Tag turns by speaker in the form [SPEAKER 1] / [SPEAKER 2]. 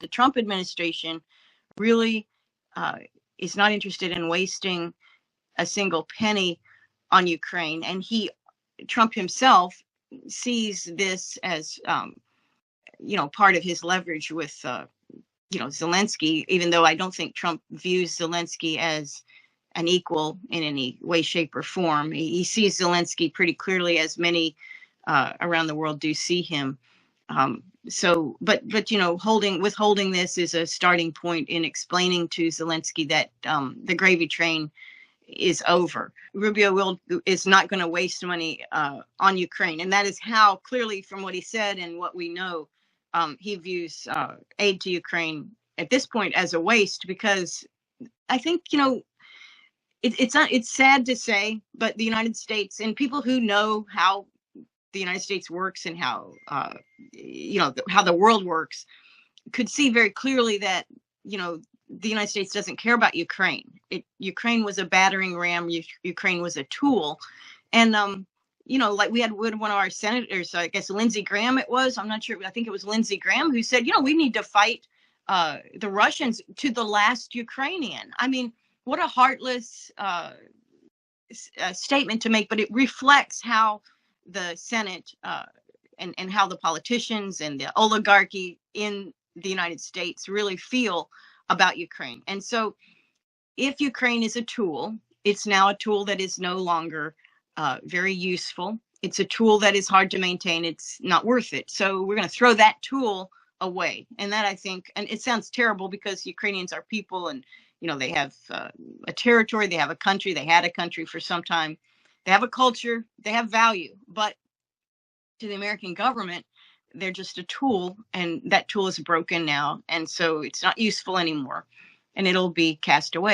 [SPEAKER 1] the Trump administration really is not interested in wasting a single penny on Ukraine. And Trump himself sees this as, part of his leverage with, Zelensky, even though I don't think Trump views Zelensky as an equal in any way, shape, or form. He sees Zelensky pretty clearly, as many around the world do see him. But withholding this is a starting point in explaining to Zelensky that the gravy train is over. Rubio is not going to waste money on Ukraine, and that is how clearly, from what he said and what we know, he views aid to Ukraine at this point as a waste. Because I think it's sad to say, but the United States, and people who know how the United States works and how how the world works, could see very clearly that the United States doesn't care about Ukraine. Ukraine was a battering ram. Ukraine was a tool, and like we had one of our senators, I guess Lindsey Graham it was. I'm not sure. I think it was Lindsey Graham who said, we need to fight the Russians to the last Ukrainian. I mean, what a heartless statement to make, but it reflects how the Senate and how the politicians and the oligarchy in the United States really feel about Ukraine. And so if Ukraine is a tool, it's now a tool that is no longer very useful. It's a tool that is hard to maintain. It's not worth it. So we're going to throw that tool away. And that, I think, and it sounds terrible because Ukrainians are people, and they have a territory, they have a country, they had a country for some time, they have a culture, they have value. But to the American government, they're just a tool, and that tool is broken now. And so it's not useful anymore, and it'll be cast away.